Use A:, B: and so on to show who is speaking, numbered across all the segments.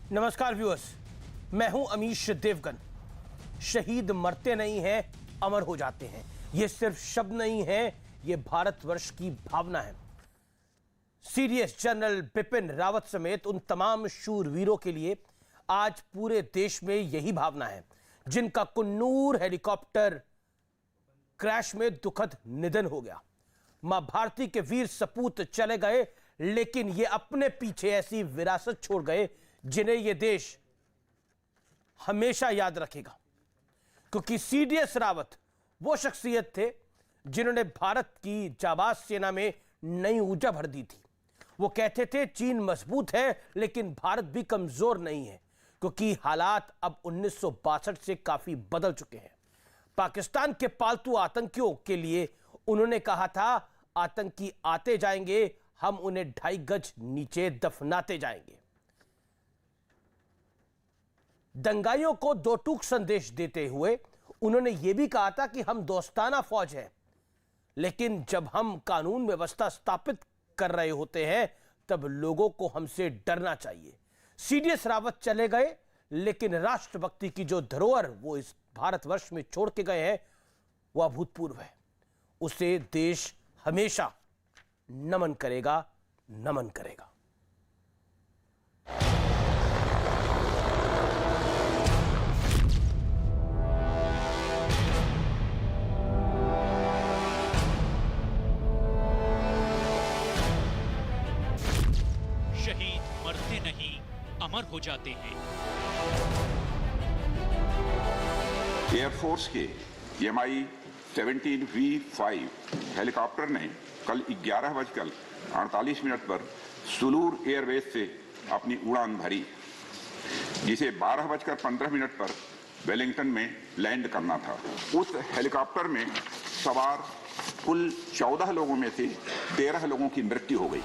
A: नमस्कार व्यूअर्स, मैं हूं अमीश देवगन। शहीद मरते नहीं हैं, अमर हो जाते हैं। ये सिर्फ शब्द नहीं है, ये भारतवर्ष की भावना है। सीडीएस जनरल बिपिन रावत समेत उन तमाम शूरवीरों के लिए आज पूरे देश में यही भावना है, जिनका कुन्नूर हेलीकॉप्टर क्रैश में दुखद निधन हो गया। मां भारती के वीर सपूत चले गए, लेकिन ये अपने पीछे ऐसी विरासत छोड़ गए जिन्हें यह देश हमेशा याद रखेगा। क्योंकि सीडीएस रावत वो शख्सियत थे जिन्होंने भारत की जाबाज सेना में नई ऊर्जा भर दी थी। वो कहते थे चीन मजबूत है लेकिन भारत भी कमजोर नहीं है, क्योंकि हालात अब 1962 से काफी बदल चुके हैं। पाकिस्तान के पालतू आतंकियों के लिए उन्होंने कहा था, आतंकी आते जाएंगे, हम उन्हें 2.5 गज नीचे दफनाते जाएंगे। दंगाइयों को दो टूक संदेश देते हुए उन्होंने यह भी कहा था कि हम दोस्ताना फौज हैं, लेकिन जब हम कानून व्यवस्था स्थापित कर रहे होते हैं तब लोगों को हमसे डरना चाहिए। सीडीएस रावत चले गए, लेकिन राष्ट्रभक्ति की जो धरोहर वो इस भारतवर्ष में छोड़ के गए हैं वह अभूतपूर्व है। उसे देश हमेशा नमन करेगा, नमन करेगा।
B: शहीद मरते नहीं, अमर हो जाते हैं।
C: एयरफोर्स के MI-17V5 हेलीकॉप्टर ने कल 11:48 पर सुलूर एयरबेस से अपनी उड़ान भरी, जिसे 12:15 पर वेलिंगटन में लैंड करना था। उस हेलीकॉप्टर में सवार कुल 14 लोगों में से 13 लोगों की मृत्यु हो गई।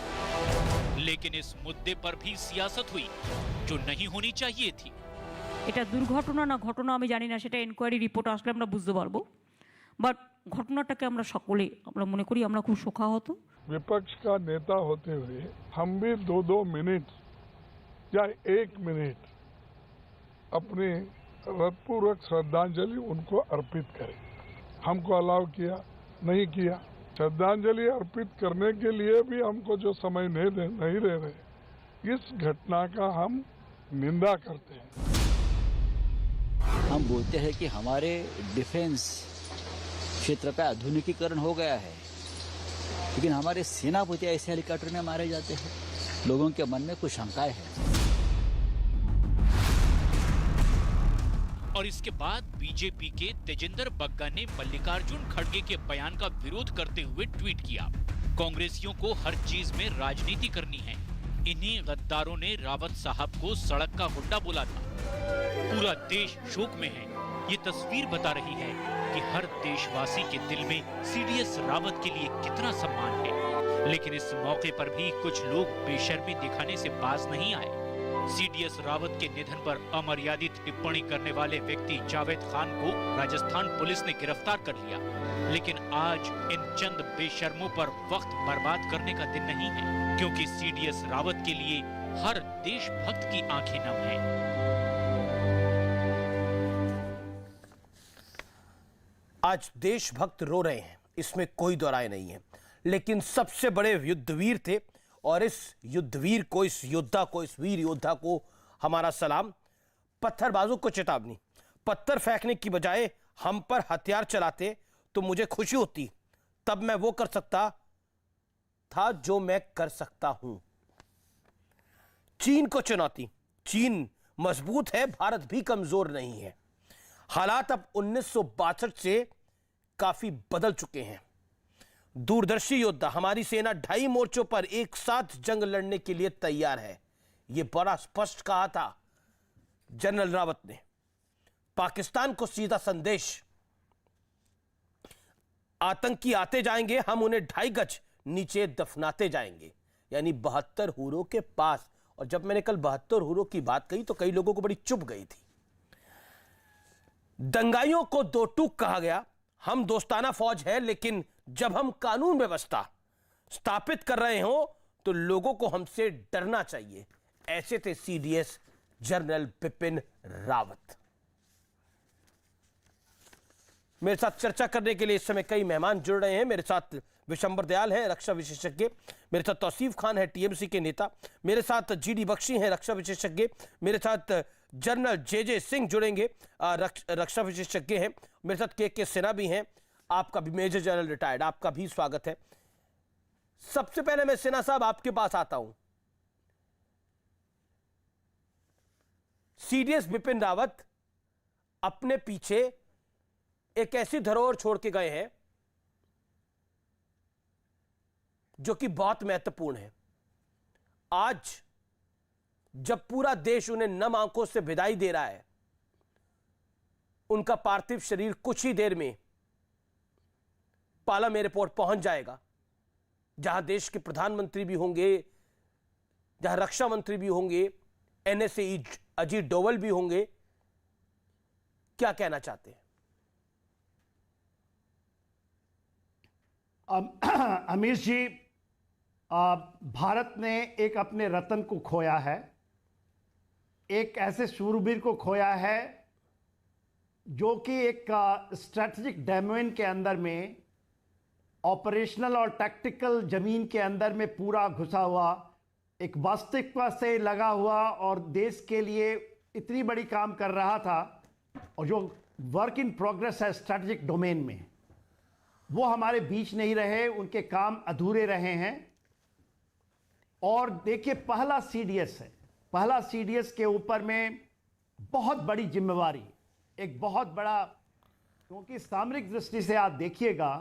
B: लेकिन इस मुद्दे पर भी सियासत हुई जो नहीं होनी चाहिए थी।
D: এটা দুর্ঘটনা না ঘটনা আমি জানি না, সেটা এনকোয়ারি রিপোর্ট আসলে আমরা বুঝতে পারবো। বাট ঘটনাটাকে আমরা সকলে আমরা মনে করি আমরা খুব শোকাহত।
E: विपक्ष का नेता होते हुए हम भी 2-2 मिनट या 1 मिनट अपनी हृदयपूर्वक श्रद्धांजलि उनको अर्पित करें। हमको अलाउ किया नहीं किया, श्रद्धांजलि अर्पित करने के लिए भी हमको जो समय नहीं दे रहे, इस घटना का हम निंदा करते हैं।
F: हम बोलते हैं कि हमारे डिफेंस क्षेत्र का आधुनिकीकरण हो गया है, लेकिन हमारे सेनापति ऐसे हेलीकॉप्टर में मारे जाते हैं। लोगों के मन में कुछ शंकाएं हैं।
B: और इसके बाद बीजेपी के तेजिंदर बग्गा ने मल्लिकार्जुन खड़गे के बयान का विरोध करते हुए ट्वीट किया, कांग्रेसियों को हर चीज में राजनीति करनी है। इन्हीं गद्दारों ने रावत साहब को सड़क का गुंडा बोला था। पूरा देश शोक में है। ये तस्वीर बता रही है कि हर देशवासी के दिल में सीडीएस रावत के लिए कितना सम्मान है। लेकिन इस मौके पर भी कुछ लोग बेशर्मी दिखाने से बाज नहीं आए। सीडीएस रावत के निधन पर अमर्यादित टिप्पणी करने वाले व्यक्ति जावेद खान को राजस्थान पुलिस ने गिरफ्तार कर लिया। लेकिन आज इन चंद बेशर्मों पर वक्त बर्बाद करने का दिन नहीं है, क्योंकि सीडीएस रावत के लिए हर देशभक्त की आंखें नम हैं।
A: आज देशभक्त रो रहे हैं, इसमें कोई दो राय नहीं है, लेकिन सबसे बड़े युद्धवीर थे और इस युद्धवीर को, इस योद्धा को, इस वीर योद्धा को हमारा सलाम। पत्थरबाजों को चेतावनी, पत्थर फेंकने की बजाय हम पर हथियार चलाते तो मुझे खुशी होती, तब मैं वो कर सकता था जो मैं कर सकता हूं। चीन को चुनौती, चीन मजबूत है, भारत भी कमजोर नहीं है। हालात अब 1962 से काफी बदल चुके हैं। दूरदर्शी योद्धा, हमारी सेना 2.5 मोर्चों पर एक साथ जंग लड़ने के लिए तैयार है, यह बड़ा स्पष्ट कहा था जनरल रावत ने। पाकिस्तान को सीधा संदेश, आतंकी आते जाएंगे, हम उन्हें 2.5 गज नीचे दफनाते जाएंगे, यानी 72 हुरों के पास। और जब मैंने कल 72 हुरों की बात कही तो कई लोगों को बड़ी चुभ गई थी। दंगाइयों को दो टूक कहा गया, हम दोस्ताना फौज है, लेकिन जब हम कानून व्यवस्था स्थापित कर रहे हो तो लोगों को हमसे डरना चाहिए। ऐसे थे सीडीएस जनरल बिपिन रावत। मेरे साथ चर्चा करने के लिए इस समय कई मेहमान जुड़ रहे हैं। मेरे साथ विशंबर दयाल हैं, रक्षा विशेषज्ञ। मेरे साथ तौसीफ खान है, टीएमसी के नेता। मेरे साथ जीडी बख्शी हैं, रक्षा विशेषज्ञ। मेरे साथ जनरल जे सिंह जुड़ेंगे, रक्षा विशेषज्ञ हैं। मेरे साथ के सिन्हा भी हैं, आपका भी मेजर जनरल रिटायर्ड, आपका भी स्वागत है। सबसे पहले मैं सिन्हा साहब आपके पास आता हूं। सीडीएस बिपिन रावत अपने पीछे एक ऐसी धरोहर छोड़ के गए हैं जो कि बहुत महत्वपूर्ण है। आज जब पूरा देश उन्हें नम आंखों से विदाई दे रहा है, उनका पार्थिव शरीर कुछ ही देर में पालम एयरपोर्ट पहुंच जाएगा, जहां देश के प्रधानमंत्री भी होंगे, जहां रक्षा मंत्री भी होंगे, एनएसए अजीत डोवल भी होंगे। क्या कहना चाहते हैं?
G: अमीश जी, भारत ने एक अपने रत्न को खोया है, एक ऐसे शूरवीर को खोया है जो कि एक स्ट्रेटेजिक डोमेन के अंदर में, ऑपरेशनल और टैक्टिकल जमीन के अंदर में पूरा घुसा हुआ, एक वास्तविकता से लगा हुआ और देश के लिए इतनी बड़ी काम कर रहा था, और जो वर्क इन प्रोग्रेस है स्ट्रेटेजिक डोमेन में, वो हमारे बीच नहीं रहे, उनके काम अधूरे रहे हैं। और देखिए, पहला सीडीएस है, पहला सीडीएस के ऊपर में बहुत बड़ी जिम्मेवारी, एक बहुत बड़ा, क्योंकि सामरिक दृष्टि से आप देखिएगा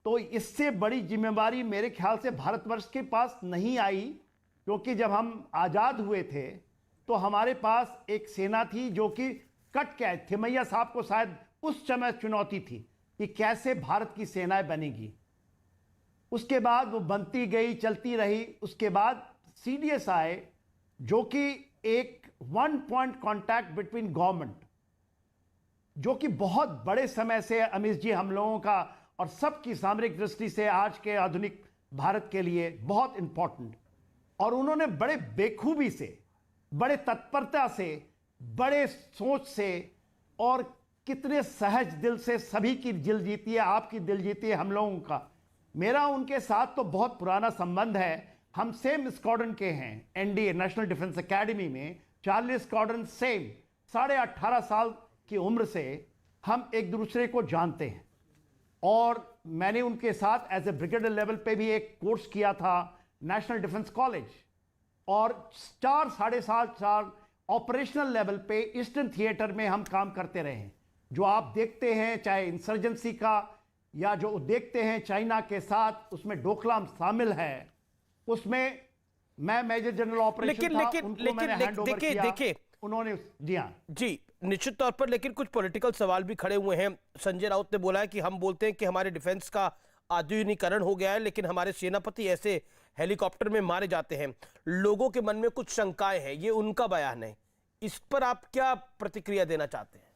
G: तो इससे बड़ी जिम्मेवारी मेरे ख्याल से भारतवर्ष के पास नहीं आई। क्योंकि जब हम आज़ाद हुए थे तो हमारे पास एक सेना थी जो कि कट के आए थे। थिमैया साहब को शायद उस समय चुनौती थी कि कैसे भारत की सेनाएं बनेगी। उसके बाद वो बनती गई, चलती रही। उसके बाद सीडीएस आए जो कि एक one point contact between government, जो कि बहुत बड़े समय से अमीश जी हम लोगों का और सबकी सामरिक दृष्टि से आज के आधुनिक भारत के लिए बहुत इंपॉर्टेंट। और उन्होंने बड़े बेखूबी से, बड़े तत्परता से, बड़े सोच से और कितने सहज दिल से सभी की दिल जीती है, आपकी दिल जीती है, हम लोगों का। मेरा उनके साथ तो बहुत पुराना संबंध है। हम सेम स्क्वाड्रन के हैं, एनडीए नेशनल डिफेंस एकेडमी में, चार्ली स्क्वाड्रन सेम। 18.5 साल की उम्र से हम एक दूसरे को जानते हैं। और मैंने उनके साथ एज ए ब्रिगेडियर लेवल पे भी एक कोर्स किया था नेशनल डिफेंस कॉलेज, और 4-4.5 साल ऑपरेशनल लेवल पे ईस्टर्न थिएटर में हम काम करते रहे हैं। जो आप देखते हैं, चाहे इंसर्जेंसी का या जो देखते हैं चाइना के साथ, उसमें डोकलाम शामिल है। उसमें मैं मेजर जनरल ऑपरेशन था, उनको मैंने हैंड ओवर किया। देखिए उन्होंने, जी हाँ
A: जी, निश्चित तौर पर। लेकिन कुछ पॉलिटिकल सवाल भी खड़े हुए हैं। संजय राउत ने बोला है कि हम बोलते हैं कि हमारे डिफेंस का आधुनिकीकरण हो गया है, लेकिन हमारे सेनापति ऐसे हेलीकॉप्टर में मारे जाते हैं। लोगों के मन में कुछ शंकाएं हैं, ये उनका बयान है। इस पर आप क्या प्रतिक्रिया देना चाहते हैं?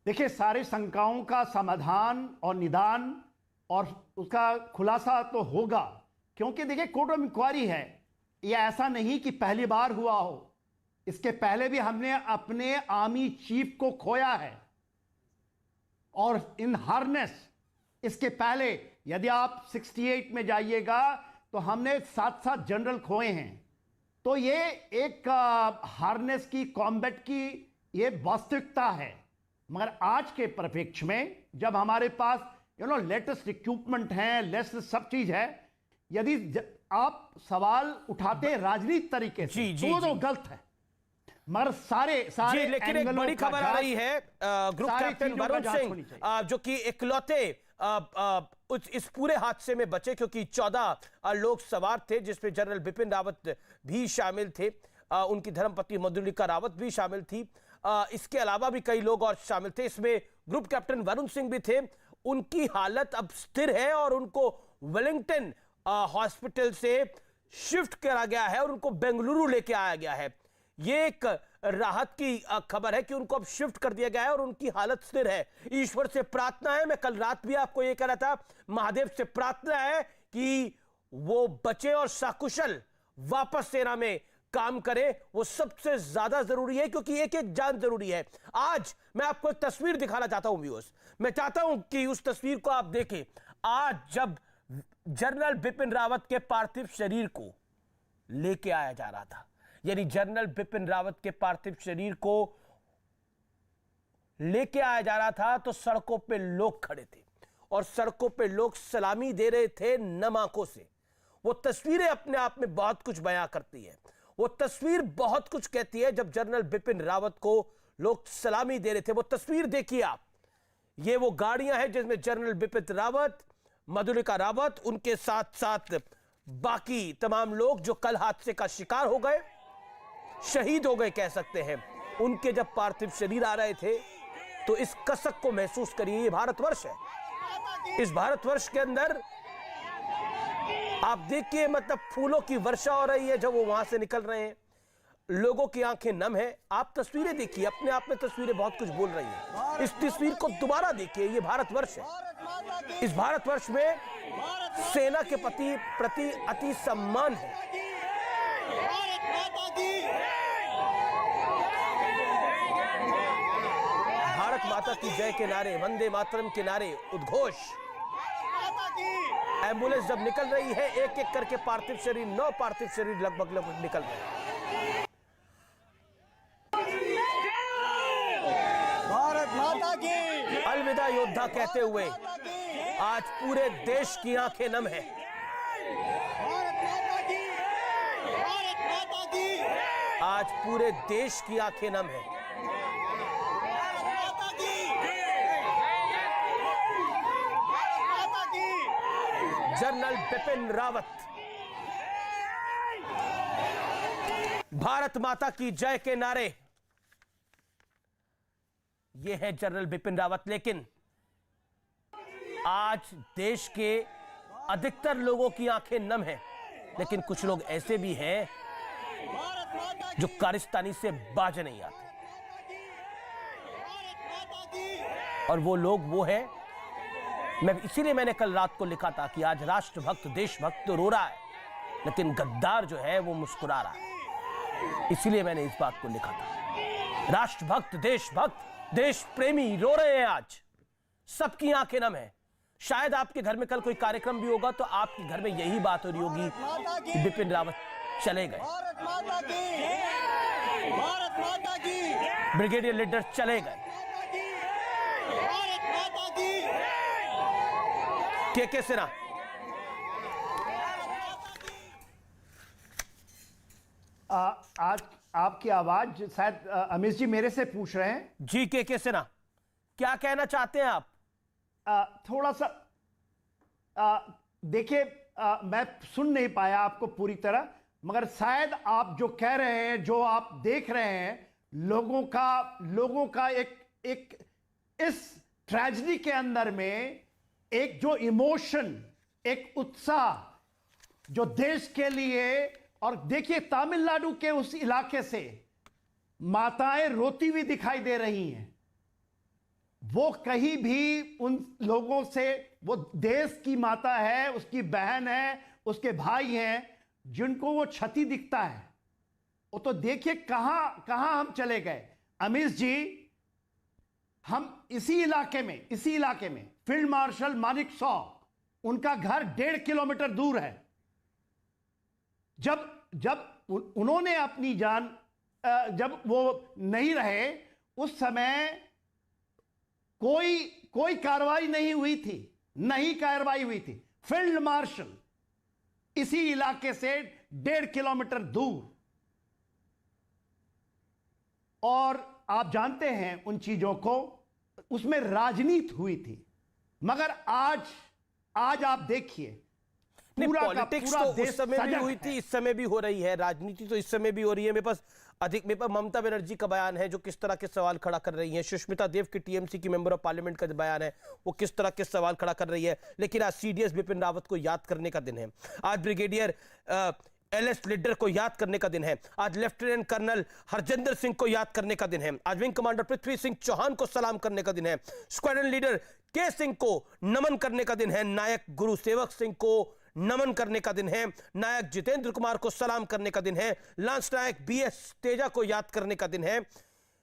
G: देखिए, सारी शंकाओं का समाधान और निदान और उसका खुलासा तो होगा, क्योंकि देखिए कोर्ट ऑफ इंक्वायरी है। यह ऐसा नहीं कि पहली बार हुआ हो, इसके पहले भी हमने अपने आर्मी चीफ को खोया है। और इन हार्नेस, इसके पहले यदि आप 68 में जाइएगा तो हमने 7 जनरल खोए हैं। तो ये एक हार्नेस की, कॉम्बैट की ये वास्तविकता है। मगर आज के परिप्रेक्ष्य में जब हमारे पास लेटेस्ट इक्विपमेंट हैं, लेटेस्ट सब चीज है, यदि आप सवाल उठाते हैं राजनीतिक तरीके से तो गलत है। मगर सारे
A: लेकिन एक बड़ी खबर आ रही है, ग्रुप कैप्टन वरुण सिंह जो कि इकलौते इस पूरे हादसे में बचे, क्योंकि 14 लोग सवार थे, जिसमें जनरल बिपिन रावत भी शामिल थे, उनकी धर्मपत्नी मधुलिका रावत भी शामिल थी, इसके अलावा भी कई लोग और शामिल थे। इसमें ग्रुप कैप्टन वरुण सिंह भी थे। उनकी हालत अब स्थिर है और उनको वेलिंगटन हॉस्पिटल से शिफ्ट करा गया है और उनको बेंगलुरु लेके आया गया है। ये एक राहत की खबर है कि उनको अब शिफ्ट कर दिया गया है और उनकी हालत स्थिर है। ईश्वर से प्रार्थना है, मैं कल रात भी आपको ये कह रहा था, महादेव से प्रार्थना है कि वो बचे और सकुशल वापस सेना में काम करें वो सबसे ज्यादा जरूरी है, क्योंकि एक एक जान जरूरी है। आज मैं आपको एक तस्वीर दिखाना चाहता हूं व्यूअर्स, मैं चाहता हूं कि उस तस्वीर को आप देखें। आज जब जनरल बिपिन रावत के पार्थिव शरीर को लेके आया जा रहा था, यानी जनरल बिपिन रावत के पार्थिव शरीर को लेके आया जा रहा था, तो सड़कों पे लोग खड़े थे और सड़कों पे लोग सलामी दे रहे थे नम आंखों से। वो तस्वीरें अपने आप में बहुत कुछ बयां करती है, वो तस्वीर बहुत कुछ कहती है। जब जनरल बिपिन रावत को लोग सलामी दे रहे थे, वो तस्वीर देखिए आप। ये वो गाड़ियां हैं जिसमें जनरल बिपिन रावत, मधुलिका रावत, उनके साथ साथ बाकी तमाम लोग जो कल हादसे का शिकार हो गए, शहीद हो गए कह सकते हैं, उनके जब पार्थिव शरीर आ रहे थे, तो इस कसक को महसूस करिए। ये भारतवर्ष है, इस भारतवर्ष के अंदर आप देखिए, मतलब फूलों की वर्षा हो रही है जब वो वहां से निकल रहे हैं, लोगों की आंखें नम है। आप तस्वीरें देखिए, अपने आप में तस्वीरें बहुत कुछ बोल रही हैं। इस तस्वीर को दोबारा देखिए, ये भारतवर्ष है। इस भारतवर्ष में सेना के प्रति अति सम्मान है। भारत माता की जय के नारे, वंदे मातरम के नारे, उद्घोष। एम्बुलेंस जब निकल रही है, एक एक करके पार्थिव शरीर, 9 पार्थिव शरीर लगभग निकल रहे हैं।
H: भारत माता की
A: अलविदा योद्धा कहते हुए आज पूरे देश की आंखें नम है।
H: भारत माता की भारत माता की
A: आज पूरे देश की आंखें नम है।
H: भारत माता की
A: जनरल बिपिन रावत, भारत माता की जय के नारे, ये है जनरल बिपिन रावत। लेकिन आज देश के अधिकतर लोगों की आंखें नम हैं, लेकिन कुछ लोग ऐसे भी हैं जो कारिस्तानी से बाज नहीं आते, और वो लोग वो है। इसीलिए मैंने कल रात को लिखा था कि आज राष्ट्रभक्त देशभक्त तो रो रहा है, लेकिन गद्दार जो है वो मुस्कुरा रहा है। इसीलिए मैंने इस बात को लिखा था। राष्ट्रभक्त देशभक्त देश प्रेमी रो रहे हैं, आज सबकी आंखें नम है। शायद आपके घर में कल कोई कार्यक्रम भी होगा तो आपके घर में यही बात हो रही होगी कि बिपिन रावत चले गए,
H: भारत माता की
A: ब्रिगेडियर लीडर चले गए,
H: भारत माता की
A: के सिन्हा।
G: आज आपकी आवाज शायद अमित जी मेरे से पूछ रहे हैं।
A: जी के सिन्हा, क्या कहना चाहते हैं आप?
G: थोड़ा सा देखिए, मैं सुन नहीं पाया आपको पूरी तरह, मगर शायद आप जो कह रहे हैं, जो आप देख रहे हैं, लोगों का एक इस ट्रेजेडी के अंदर में एक जो इमोशन, एक उत्साह जो देश के लिए। और देखिए, तमिलनाडु के उस इलाके से माताएं रोती हुई दिखाई दे रही हैं। वो कहीं भी उन लोगों से, वो देश की माता है, उसकी बहन है, उसके भाई हैं, जिनको वो क्षति दिखता है। वो तो देखिए कहां हम चले गए। अमित जी, हम इसी इलाके में फील्ड मार्शल मानिक शॉ, उनका घर 1.5 किलोमीटर दूर है। जब उन्होंने अपनी जान, जब वो नहीं रहे, उस समय कोई कार्रवाई नहीं हुई थी। फील्ड मार्शल इसी इलाके से 1.5 किलोमीटर दूर। और आप जानते हैं उन चीजों को, उसमें राजनीति हुई थी। मगर आज आप देखिए,
A: पॉलिटिक्स तो उस समय भी हुई थी, इस समय भी हो रही है। राजनीति तो इस समय भी हो रही है। मेरे पास ममता बनर्जी का बयान है जो किस तरह के सवाल खड़ा कर रही है। सुष्मिता देव की टीएमसी की मेंबर ऑफ पार्लियामेंट का बयान है, वो किस तरह के सवाल खड़ा कर रही है। लेकिन आज सीडीएस बिपिन रावत को याद करने का दिन है। आज ब्रिगेडियर एलएस लीडर को याद करने का दिन है। आज लेफ्टिनेंट कर्नल हरजिंदर सिंह को याद करने का दिन है। आज विंग कमांडर पृथ्वी सिंह चौहान को सलाम करने का दिन है। स्क्वाड्रन लीडर के सिंह को नमन करने का दिन है। नायक गुरु सेवक सिंह को नमन करने का दिन है, नायक जितेंद्र कुमार को सलाम करने का दिन है, लांस नायक BS तेजा को याद करने का दिन है,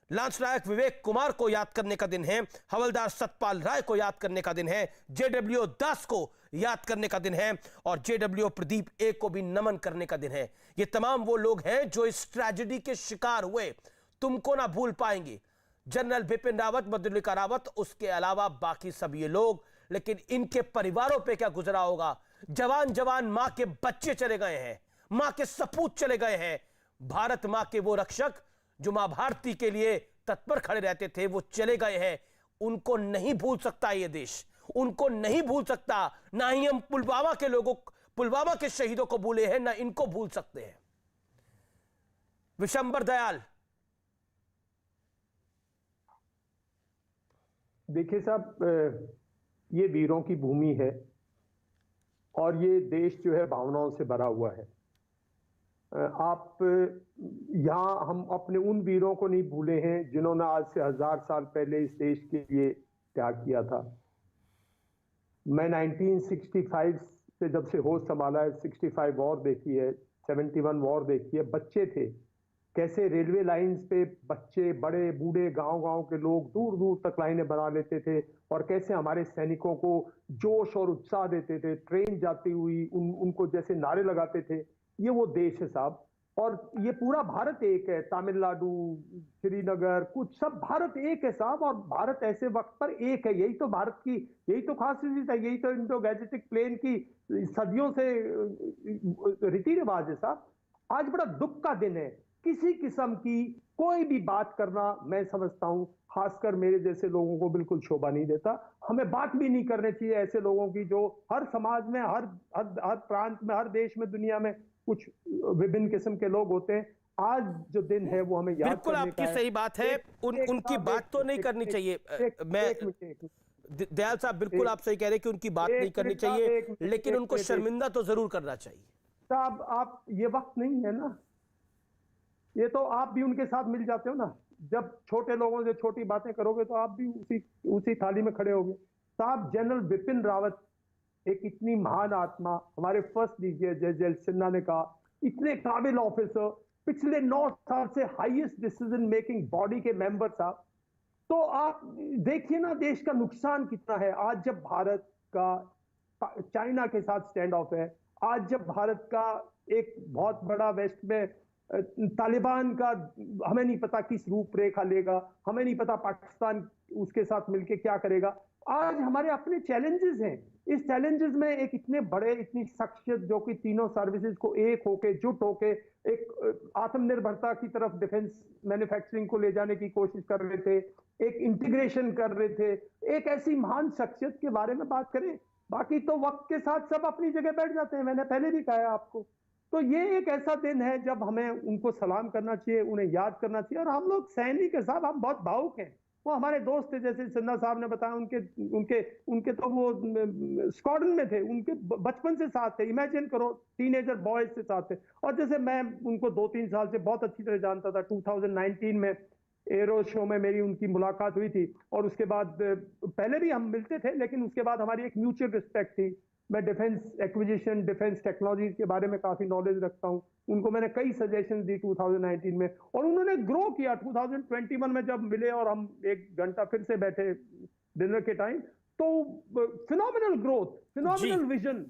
A: लांस नायक विवेक कुमार को याद करने का दिन है, हवलदार सतपाल राय को याद करने का दिन है, JW दास को याद करने का दिन है और JW प्रदीप A को भी नमन करने का दिन है। ये तमाम वो लोग हैं जो इस ट्रेजेडी के शिकार हुए, तुमको ना भूल पाएंगे। जनरल बिपिन रावत, मधुलिका रावत, उसके अलावा बाकी सब ये लोग, लेकिन इनके परिवारों पे क्या गुजरा होगा। जवान जवान मां के बच्चे चले गए हैं, मां के सपूत चले गए हैं। भारत मां के वो रक्षक जो मां भारती के लिए तत्पर खड़े रहते थे, वो चले गए हैं। उनको नहीं भूल सकता ये देश, उनको नहीं भूल सकता। ना ही हम पुलवामा के लोगों, पुलवामा के शहीदों को भूले हैं, ना इनको भूल सकते हैं। विशंबर दयाल।
I: देखिए साहब, ये वीरों की भूमि है और ये देश जो है भावनाओं से भरा हुआ है। आप यहाँ हम अपने उन वीरों को नहीं भूले हैं जिन्होंने आज से 1000 साल पहले इस देश के लिए त्याग किया था। मैं 1965 से जब से होश संभाला है, 65 वॉर देखी है, 71 वॉर देखी है। बच्चे थे, कैसे रेलवे लाइंस पे बच्चे, बड़े बूढ़े, गांव-गांव के लोग दूर दूर तक लाइनें बना लेते थे और कैसे हमारे सैनिकों को जोश और उत्साह देते थे। ट्रेन जाती हुई उनको जैसे नारे लगाते थे। ये वो देश है साहब, और ये पूरा भारत एक है। तमिलनाडु, श्रीनगर, कुछ सब भारत एक है साहब, और भारत ऐसे वक्त पर एक है। यही तो भारत की, यही तो खासियत है, यही तो इंडो गैजेटिक प्लेन की सदियों से रीति रिवाज है साहब। आज बड़ा दुख का दिन है। किसी किस्म की कोई भी बात करना, मैं समझता हूं खासकर मेरे जैसे लोगों को बिल्कुल शोभा नहीं देता। हमें बात भी नहीं करनी चाहिए ऐसे लोगों की जो हर समाज में, हर प्रांत में, हर देश में, दुनिया में कुछ विभिन्न किस्म के लोग होते हैं। आज जो दिन है वो हमें याद
A: बिल्कुल आपकी सही बात है। उनकी बात तो नहीं करनी चाहिए। दयाल साहब, बिल्कुल आप सही कह रहे हैं कि उनकी बात नहीं करनी चाहिए, लेकिन उनको शर्मिंदा तो जरूर करना चाहिए।
I: साहब, आप ये वक्त नहीं है ना, ये तो आप भी उनके साथ मिल जाते हो ना। जब छोटे लोगों से छोटी बातें करोगे तो आप भी उसी थाली में खड़े होगे साहब। जनरल बिपिन रावत एक इतनी महान आत्मा, हमारे फर्स्ट डीजी जय सिन्हा ने कहा, इतने काबिल ऑफिसर, पिछले 9 साल से हाईएस्ट डिसीजन मेकिंग बॉडी के मेंबर साहब। तो आप देखिए ना देश का नुकसान कितना है। आज जब भारत का चाइना के साथ स्टैंड ऑफ है, आज जब भारत का एक बहुत बड़ा वेस्ट में तालिबान का हमें नहीं पता किस रूपरेखा लेगा, हमें नहीं पता पाकिस्तान उसके साथ मिलके क्या करेगा। आज हमारे अपने चैलेंजेस हैं। इस चैलेंजेस में एक इतने बड़े, इतनी शख्सियत जो कि तीनों सर्विसेज को एक होके, जुट होके एक आत्मनिर्भरता की तरफ डिफेंस मैन्युफैक्चरिंग को ले जाने की कोशिश कर रहे थे, एक इंटीग्रेशन कर रहे थे, एक ऐसी महान शख्सियत के बारे में बात करें। बाकी तो वक्त के साथ सब अपनी जगह बैठ जाते हैं, मैंने पहले भी कहा आपको। तो ये एक ऐसा दिन है जब हमें उनको सलाम करना चाहिए, उन्हें याद करना चाहिए। और हम लोग सैनिक के साथ हम बहुत भावुक हैं। वो हमारे दोस्त थे, जैसे सिन्हा साहब ने बताया, उनके तो वो स्क्वाड्रन में थे, उनके बचपन से साथ थे। इमेजिन करो, टीनेजर बॉयज से साथ थे। और जैसे मैं उनको 2-3 साल से बहुत अच्छी तरह जानता था। 2019 में एरो शो में मेरी उनकी मुलाकात हुई थी, और उसके बाद पहले भी हम मिलते थे, लेकिन उसके बाद हमारी एक म्यूचुअल रिस्पेक्ट थी। मैं डिफेंस एक्विजिशन, डिफेंस टेक्नोलॉजी के बारे में काफी नॉलेज रखता हूं। उनको मैंने कई सजेशन दी 2019 में, और उन्होंने ग्रो किया। 2021 में जब मिले और हम 1 घंटा फिर से बैठे डिनर के टाइम, तो फिनोमिनल ग्रोथ, फिनोमिनल विजन।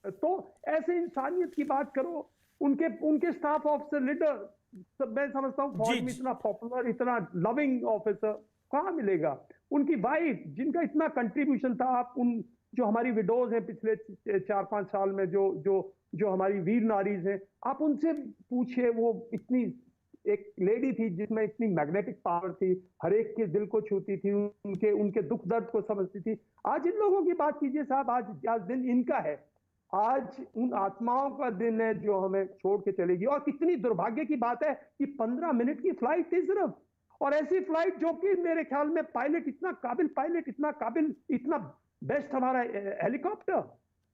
I: तो ऐसे इंसानियत की बात करो। उनके स्टाफ ऑफिसर, लीडर, मैं समझता हूँ फौज में इतना पॉपुलर, इतना लविंग ऑफिसर कहाँ मिलेगा। उनकी वाइफ, जिनका इतना कंट्रीब्यूशन था। आप उन जो हमारी विडोज हैं पिछले 4-5 साल में, जो हमारी वीर नारीज हैं, आप उनसे पूछिए। वो इतनी एक लेडी थी जिसमें इतनी मैग्नेटिक पावर थी, हर एक के दिल को छूती थी, उनके दुख दर्द को समझती थी। आज इन लोगों की बात कीजिए साहब। आज दिन इनका है। आज उन आत्माओं का दिन है जो हमें छोड़ के चलेगी। और कितनी दुर्भाग्य की बात है कि 15 मिनट की फ्लाइट थी सिर्फ, और ऐसी फ्लाइट जो कि मेरे ख्याल में पायलट, इतना काबिल, इतना बेस्ट हमारा हेलीकॉप्टर,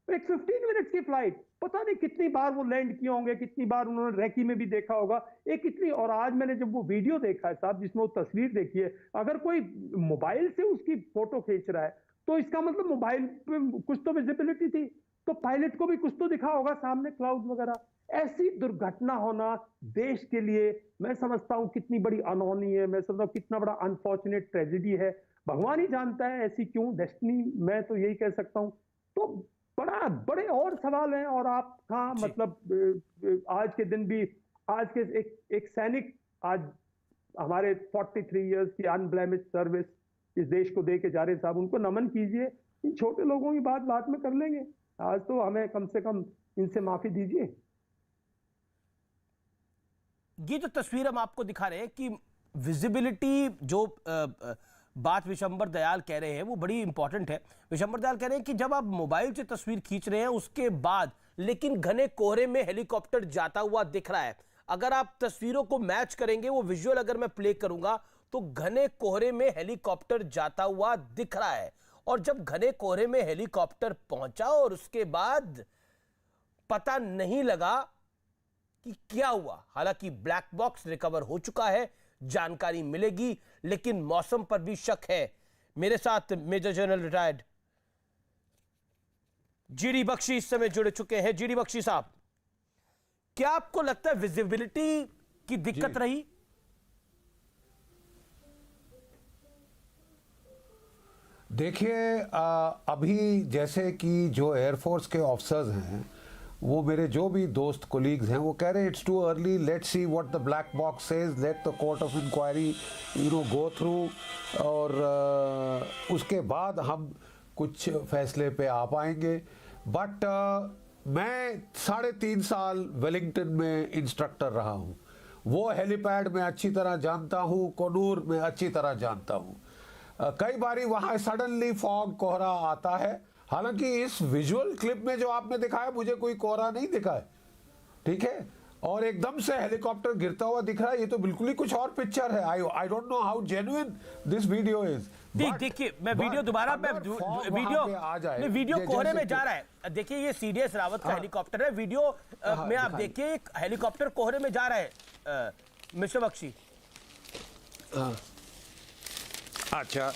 I: एक 15 मिनट की फ्लाइट, पता नहीं कितनी बार वो लैंड किए होंगे, कितनी बार उन्होंने रैकी में भी देखा होगा। एक इतनी, और आज मैंने जब वो वीडियो देखा है साहब, जिसमें वो तस्वीर देखी है, अगर कोई मोबाइल से उसकी फोटो खींच रहा है तो इसका मतलब मोबाइल पे कुछ तो विजिबिलिटी थी। तो पायलट को भी कुछ तो दिखा होगा सामने, क्लाउड वगैरह। ऐसी दुर्घटना होना देश के लिए मैं समझता हूं कितनी बड़ी अनहोनी है, मैं समझता हूं कितना बड़ा अनफॉर्चुनेट ट्रेजेडी है। भगवान ही जानता है ऐसी क्यों डेस्टिनी, मैं तो यही कह सकता हूं। तो बड़े और सवाल हैं। और आप हाँ, मतलब आज के दिन भी, आज के एक सैनिक आज हमारे 43 इयर्स की अनब्लेमिश सर्विस इस देश को दे के जा रहे साहब, उनको नमन कीजिए। इन छोटे लोगों की बात में कर लेंगे, आज तो हमें कम से कम इनसे माफी दीजिए।
A: ये जो तस्वीर हम आपको दिखा रहे हैं कि विजिबिलिटी, जो बात विशंबर दयाल कह रहे हैं वो बड़ी इंपॉर्टेंट है। विशंबर दयाल कह रहे हैं कि जब आप मोबाइल से तस्वीर खींच रहे हैं उसके बाद, लेकिन घने कोहरे में हेलीकॉप्टर जाता हुआ दिख रहा है। अगर आप तस्वीरों को मैच करेंगे, वो विजुअल अगर मैं प्ले करूंगा तो घने कोहरे में हेलीकॉप्टर जाता हुआ दिख रहा है। और जब घने कोहरे में हेलीकॉप्टर पहुंचा और उसके बाद पता नहीं लगा कि क्या हुआ। हालांकि ब्लैक बॉक्स रिकवर हो चुका है, जानकारी मिलेगी, लेकिन मौसम पर भी शक है। मेरे साथ major general retired GD Bakshi इस समय जुड़ चुके हैं। जीडी बख्शी साहब, क्या आपको लगता है विजिबिलिटी की दिक्कत रही?
J: देखिए, अभी जैसे कि जो एयरफोर्स के ऑफिसर्स हैं, वो मेरे जो भी दोस्त कोलीग्स हैं, वो कह रहे हैं it's too early, let's see what the black box says, let the court of inquiry go through, और उसके बाद हम कुछ फैसले पे आ पाएंगे। बट मैं 3.5 साल वेलिंगटन में इंस्ट्रक्टर रहा हूँ, वो हेलीपैड में अच्छी तरह जानता हूँ, कोनूर में अच्छी तरह जानता हूँ। कई बारी वहाँ सडनली फॉग, कोहरा आता है। हालांकि इस विजुअल क्लिप में जो आपने दिखाया, मुझे कोई कोहरा नहीं दिखा है, ठीक है, और एकदम से हेलीकॉप्टर गिरता हुआ दिख रहा है। ये तो बिल्कुल ही कुछ और पिक्चर है। I don't know how genuine this video is.
A: देखिए, मैं वीडियो दोबारा वीडियो कोहरे में जा रहा है। देखिए, ये सीडीएस रावत का हेलीकॉप्टर है। वीडियो में आप देखिए, एक हेलीकॉप्टर कोहरे में जा रहा है। मिस्टर बख्शी,
J: अच्छा,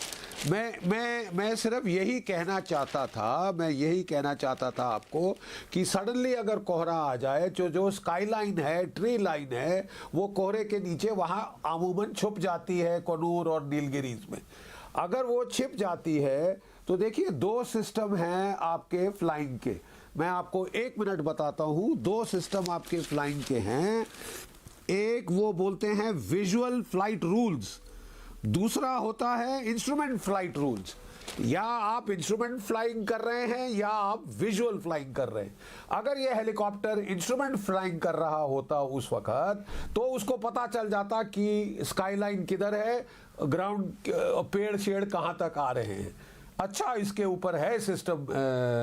J: मैं सिर्फ यही कहना चाहता था आपको कि सडनली अगर कोहरा आ जाए, जो स्काई लाइन है, ट्री लाइन है, वो कोहरे के नीचे वहाँ अमूमन छुप जाती है कोनूर और नीलगिरीज में। अगर वो छिप जाती है तो देखिए, 2 सिस्टम हैं आपके फ्लाइंग के। मैं आपको 1 मिनट बताता हूँ। 2 सिस्टम आपके फ्लाइंग के हैं। एक वो बोलते हैं विजुअल फ्लाइट रूल्स, दूसरा होता है इंस्ट्रूमेंट फ्लाइट रूल्स। या आप इंस्ट्रूमेंट फ्लाइंग कर रहे हैं या आप विजुअल फ्लाइंग कर रहे हैं। अगर ये हेलीकॉप्टर इंस्ट्रूमेंट फ्लाइंग कर रहा होता उस वक्त, तो उसको पता चल जाता कि स्काई लाइन किधर है, ग्राउंड, पेड़ शेड़ कहाँ तक आ रहे हैं। अच्छा, इसके ऊपर है सिस्टम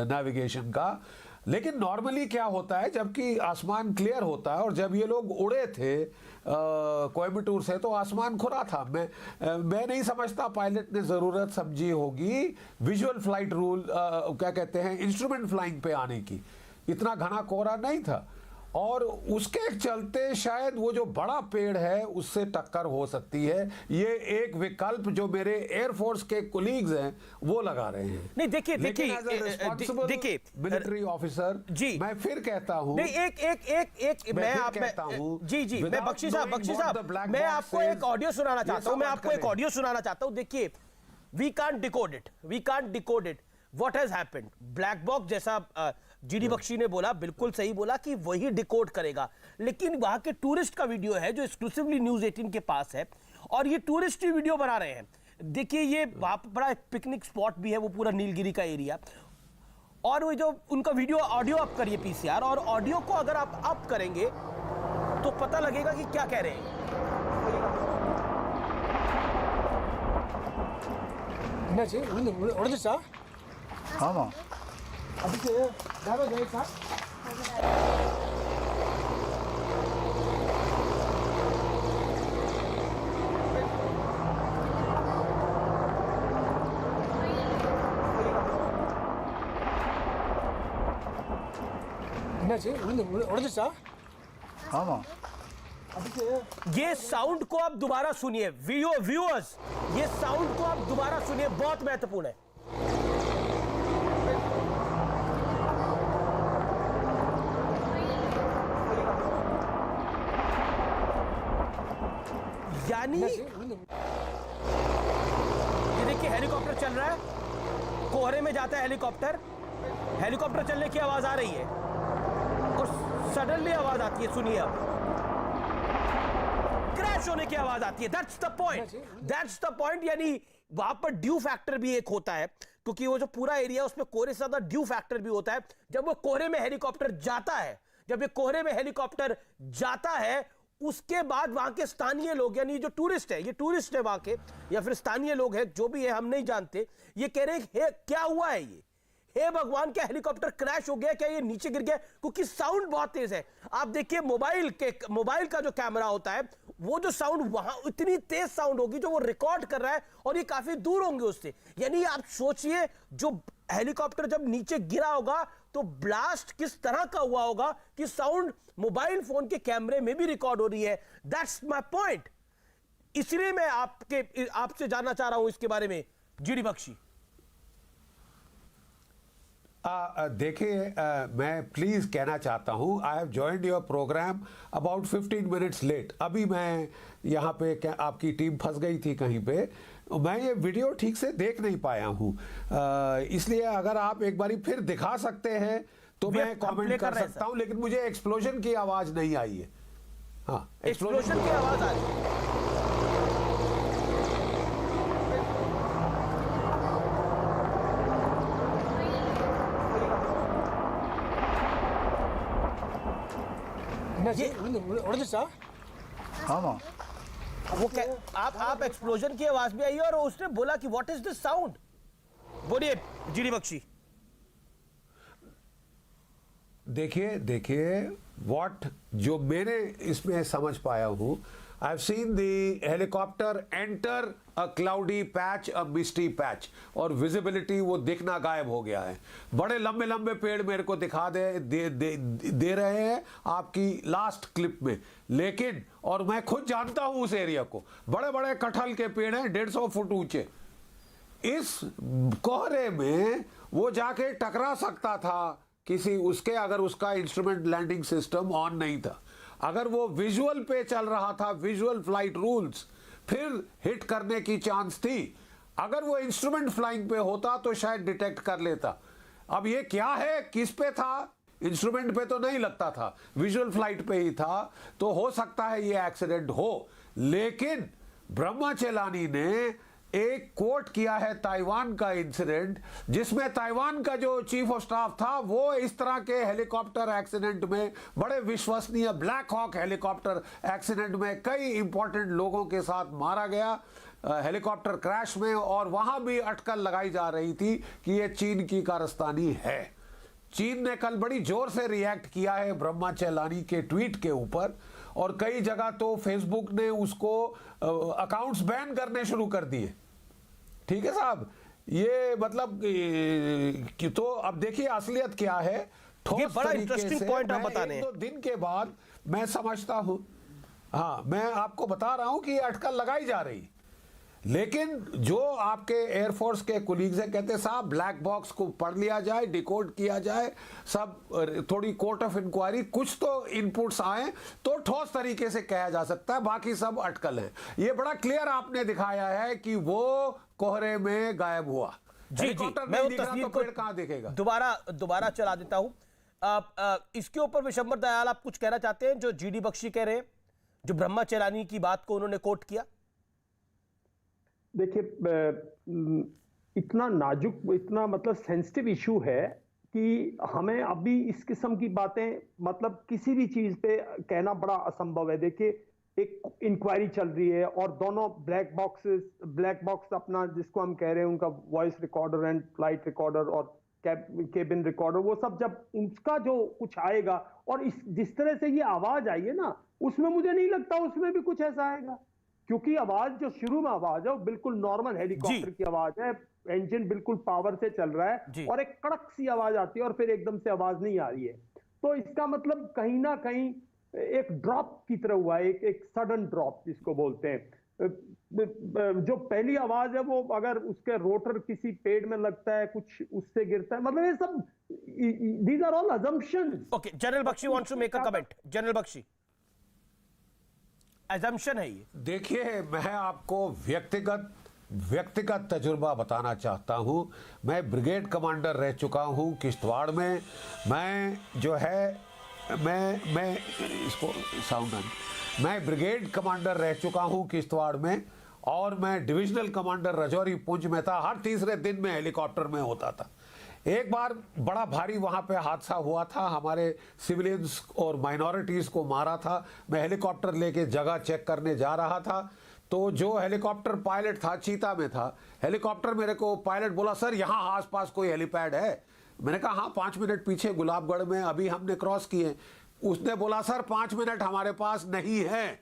J: नेविगेशन का। लेकिन नॉर्मली क्या होता है, जबकि आसमान क्लियर होता है, और जब ये लोग उड़े थे कोयम्बटूर से, तो आसमान खुला था। मैं नहीं समझता पायलट ने ज़रूरत समझी होगी विजुअल फ्लाइट रूल, क्या कहते हैं, इंस्ट्रूमेंट फ्लाइंग पे आने की। इतना घना कोहरा नहीं था, और उसके चलते शायद वो जो बड़ा पेड़ है उससे टक्कर हो सकती है। ये एक विकल्प जो मेरे एयरफोर्स के कोलीग्स हैं वो लगा रहे हैं।
A: नहीं, देखिए
J: मिलिट्री ऑफिसर जी, मैं फिर कहता हूं,
A: नहीं, एक मैं बख्शी साहब, मैं आपको एक ऑडियो सुनाना चाहता हूं। देखिए, we can't decode it what has happened. Black box जैसा जीडी बख्शी ने बोला, बिल्कुल सही बोला कि वही डिकोड करेगा। लेकिन वहां के टूरिस्ट का वीडियो है जो एक्सक्लूसिवली न्यूज़ 18 के पास है, और ये टूरिस्ट ही वीडियो बना रहे हैं। देखिए, ये वहां पर बड़ा पिकनिक स्पॉट भी है, वो पूरा नीलगिरी का एरिया। और वो जो उनका वीडियो, ऑडियो अप करिए पीसीआर, और ऑडियो को अगर आप अप करेंगे तो पता लगेगा कि क्या कह रहे हैं।
K: हाँ,
A: ये साउंड को आप दोबारा सुनिए, व्यूअर्स, ये साउंड को आप दोबारा सुनिए, बहुत महत्वपूर्ण है। यानी ये देखिए हेलीकॉप्टर चल रहा है, कोहरे में जाता है हेलीकॉप्टर, हेलीकॉप्टर चलने की आवाज आ रही है और सडनली आवाज आती है, सुनिए अब क्रैश होने की आवाज आती है। That's the point, that's the point. यानी वहां पर ड्यू फैक्टर भी एक होता है, क्योंकि वो जो पूरा एरिया उसमें कोहरे से ज्यादा ड्यू फैक्टर भी होता है। जब वो कोहरे में हेलीकॉप्टर जाता है, जब ये कोहरे में हेलीकॉप्टर जाता है, उसके बाद वहां के स्थानीय लोग, यानी जो टूरिस्ट है, ये टूरिस्ट है वहां के या फिर स्थानीय लोग हैं, जो भी है हम नहीं जानते, ये कह रहे हैं क्या हुआ है, ये हे भगवान क्या हेलीकॉप्टर क्रैश हो गया, क्या ये नीचे गिर गया, क्योंकि साउंड बहुत तेज है। आप देखिए मोबाइल का जो कैमरा होता है, वो जो साउंड वहां इतनी तेज साउंड होगी जो वो रिकॉर्ड कर रहा है, और ये काफी दूर होंगे उससे। यानी आप सोचिए जो हेलीकॉप्टर जब नीचे गिरा होगा तो ब्लास्ट किस तरह का हुआ होगा कि साउंड मोबाइल फोन के कैमरे में भी रिकॉर्ड हो रही है। That's my point. इसलिए मैं आपसे जानना चाह रहा हूं इसके बारे में, जीडी बख्शी।
J: देखिए, मैं प्लीज कहना चाहता हूं, I have joined your programme about 15 minutes late. अभी मैं यहाँ पे आपकी टीम फंस गई थी कहीं पे, मैं ये वीडियो ठीक से देख नहीं पाया हूँ, इसलिए अगर आप एक बारी फिर दिखा सकते हैं तो मैं कमेंट कर सकता हूँ, लेकिन मुझे एक्सप्लोजन की आवाज नहीं आई है। हाँ,
A: एक्सप्लोजन की आवाज आ रही है।
K: हाँ माँ,
A: वो आप एक्सप्लोजन की आवाज भी आई और उसने बोला कि व्हाट इज दिस साउंड। बोलिए जीडी बख्शी।
J: देखिए व्हाट जो मैंने इसमें समझ पाया हूं, I have seen the helicopter enter a cloudy patch, a misty patch, और विजिबिलिटी वो दिखना गायब हो गया है। बड़े लंबे लंबे पेड़ मेरे को दिखा दे रहे हैं आपकी लास्ट क्लिप में, लेकिन और मैं खुद जानता हूं उस एरिया को, बड़े बड़े कटहल के पेड़ हैं 150 फुट ऊंचे। इस कोहरे में वो जाके टकरा सकता था किसी उसके, अगर उसका इंस्ट्रूमेंट लैंडिंग सिस्टम ऑन नहीं था, अगर वो विजुअल पे चल रहा था, विजुअल फ्लाइट रूल्स, फिर हिट करने की चांस थी। अगर वो इंस्ट्रूमेंट फ्लाइंग पे होता तो शायद डिटेक्ट कर लेता। अब ये क्या है, किस पे था, इंस्ट्रूमेंट पे तो नहीं लगता था, विजुअल फ्लाइट पे ही था, तो हो सकता है ये एक्सीडेंट हो। लेकिन ब्रह्मा चेलानी ने एक कोट किया है ताइवान का इंसिडेंट, जिसमें ताइवान का जो चीफ ऑफ स्टाफ था वो इस तरह के हेलीकॉप्टर एक्सीडेंट में, बड़े विश्वसनीय ब्लैक हॉक हेलीकॉप्टर एक्सीडेंट में कई इंपॉर्टेंट लोगों के साथ मारा गया हेलीकॉप्टर क्रैश में, और वहां भी अटकल लगाई जा रही थी कि ये चीन की कारस्तानी है। चीन ने कल बड़ी जोर से रिएक्ट किया है ब्रह्मा चेलानी के ट्वीट के ऊपर, और कई जगह तो फेसबुक ने उसको अकाउंट्स बैन करने शुरू कर दिए। ठीक है साहब, ये मतलब कि तो अब देखिए असलियत क्या है।
A: ये बड़ा इंटरेस्टिंग पॉइंट आप बता रहे हैं।
J: 1-2 दिन के बाद मैं समझता हूं, हाँ मैं आपको बता रहा हूं कि ये अटकल लगाई जा रही, लेकिन जो आपके एयरफोर्स के कुलीग्स हैं कहते साहब ब्लैक बॉक्स को पढ़ लिया जाए, डिकोड किया जाए, सब थोड़ी कोर्ट ऑफ इंक्वायरी, कुछ तो इनपुट्स आए तो ठोस तरीके से कहा जा सकता है, बाकी सब अटकल है। ये बड़ा क्लियर आपने दिखाया है कि वो कोहरे में गायब हुआ।
A: जी मैं वो तस्वीर को
J: कहां दिखेगा,
A: दोबारा चला देता हूं। इसके ऊपर विशंबर दयाल आप कुछ कहना चाहते हैं जो जीडी बख्शी कह रहे हैं, जो ब्रह्मा चेलानी की बात को उन्होंने कोट किया?
I: देखिए, इतना नाजुक, इतना मतलब सेंसिटिव इशू है कि हमें अभी इस किस्म की बातें मतलब किसी भी चीज पे कहना बड़ा असंभव है। देखिए, एक इंक्वायरी चल रही है और दोनों ब्लैक बॉक्स अपना जिसको हम कह रहे हैं उनका voice recorder and flight recorder और केबिन रिकॉर्डर, वो सब जब उसका जो कुछ आएगा, और जिस तरह से ये आवाज आई है ना, उसमें मुझे नहीं लगता उसमें भी कुछ ऐसा आएगा, क्योंकि आवाज जो शुरू में आवाज है वो बिल्कुल नॉर्मल हेलीकॉप्टर की आवाज है, इंजन बिल्कुल पावर से चल रहा है, और एक कड़क सी आवाज आती है और फिर एकदम से आवाज नहीं आ रही है। तो इसका मतलब कहीं ना कहीं एक ड्रॉप की तरह हुआ है, एक सडन ड्रॉप जिसको बोलते हैं। जो पहली आवाज है वो अगर उसके रोटर किसी पेड़ में लगता है, कुछ उससे गिरता है, मतलब ये सब these are all assumptions.
A: Okay, general Bakshi wants to make a comment. General Bakshi. Assumption है ये?
J: देखिए, मैं आपको व्यक्तिगत तजुर्बा बताना चाहता हूं। मैं ब्रिगेड कमांडर रह चुका हूं किश्तवाड़ में। मैं जो है मैं इसको साउंड मैं ब्रिगेड कमांडर रह चुका हूं किश्तवाड़ में, और मैं डिविजनल कमांडर रजौरी पुंछ में था। हर तीसरे दिन में हेलीकॉप्टर में होता था। एक बार बड़ा भारी वहां पे हादसा हुआ था, हमारे सिविलियंस और माइनॉरिटीज को मारा था। मैं हेलीकॉप्टर लेके जगह चेक करने जा रहा था, तो जो हेलीकॉप्टर पायलट था, चीता में था हेलीकॉप्टर, मेरे को पायलट बोला, सर यहाँ आसपास कोई हेलीपैड है? मैंने कहा हाँ, 5 मिनट पीछे गुलाबगढ़ में अभी हमने क्रॉस किए। उसने बोला, सर 5 मिनट हमारे पास नहीं है।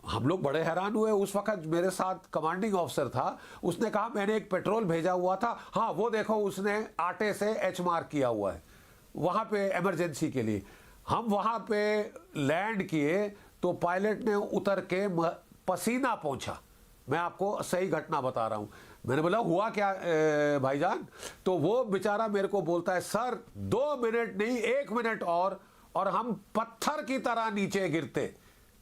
J: हम लोग बड़े हैरान हुए। उस वक्त मेरे साथ कमांडिंग ऑफिसर था, उसने कहा मैंने एक पेट्रोल भेजा हुआ था, हाँ वो देखो उसने आटे से एच मार्क किया हुआ है वहां पे इमरजेंसी के लिए। हम वहां पे लैंड किए तो पायलट ने उतर के पसीना पोंछा। मैं आपको सही घटना बता रहा हूं। मैंने बोला हुआ क्या भाईजान? तो वो बेचारा मेरे को बोलता है, सर 2 मिनट नहीं 1 मिनट और हम पत्थर की तरह नीचे गिरते।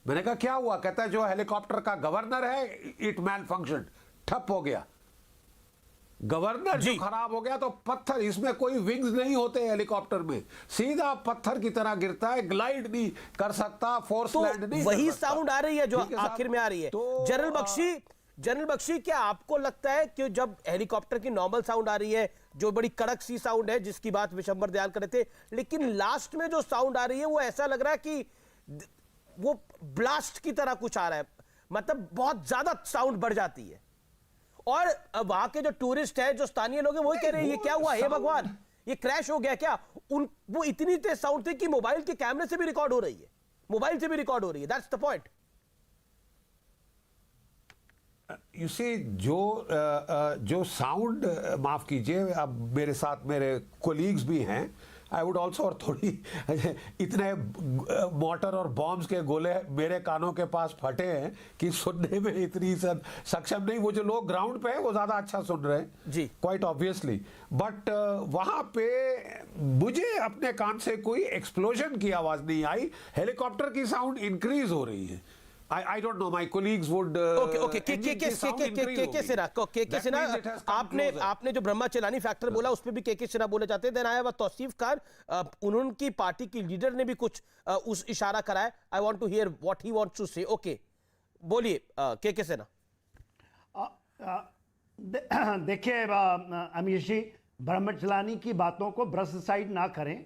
J: मैंने कहा क्या हुआ? कहता है जो हेलीकॉप्टर का गवर्नर है इट मैल फंक्शन, ठप हो गया। गवर्नर जो खराब हो गया तो पत्थर, इसमें कोई विंग्स नहीं होते हेलीकॉप्टर में, सीधा पत्थर की तरह गिरता है, ग्लाइड नहीं कर सकता, फोर्स
A: तो
J: लैंड नहीं
A: वही
J: कर सकता।
A: साउंड आ रही है जो आखिर में आ रही है।
J: तो
A: जनरल बख्शी, क्या आपको लगता है कि जब हेलीकॉप्टर की नॉर्मल साउंड आ रही है, जो बड़ी कड़क सी साउंड है जिसकी बात विशंबर दयाल कर रहे थे, लेकिन लास्ट में जो साउंड आ रही है वो ऐसा लग रहा है कि वो ब्लास्ट की तरह कुछ आ रहा है, मतलब बहुत ज्यादा साउंड बढ़ जाती है। और वहां के जो टूरिस्ट है, जो स्थानीय लोग हैं, वो कह रहे हैं ये क्या हुआ, हे भगवान ये क्रैश हो गया क्या? वो इतनी तेज साउंड थी कि मोबाइल के कैमरे से भी रिकॉर्ड हो रही है, मोबाइल से भी रिकॉर्ड हो रही है। That's the point.
J: You see, जो साउंड, माफ कीजिए, अब मेरे साथ मेरे कोलीग्स भी हैं, आई वुड ऑल्सो, और थोड़ी इतने मोटर और बॉम्ब्स के गोले मेरे कानों के पास फटे हैं कि सुनने में इतनी सक्षम नहीं। वो जो लोग ग्राउंड पे हैं वो ज्यादा अच्छा सुन रहे हैं जी, क्वाइट ऑब्वियसली। बट वहां पे मुझे अपने कान से कोई एक्सप्लोजन की आवाज नहीं आई, हेलीकॉप्टर की साउंड इंक्रीज हो रही है। I don't know. My colleagues would.
A: Okay. के सिन्हा, आपने जो ब्रह्मा चेलानी फैक्टर बोला उस पे भी के सिन्हा बोले जाते हैं। देन आया तौसीफ खान, उन्होंने पार्टी की लीडर ने भी कुछ उस इशारा करा है। I want to hear what he wants to say. Okay, बोलिए के सिन्हा।
G: देखिए अमीर जी, ब्रह्मा चेलानी की बातों को ब्रश साइड ना करें।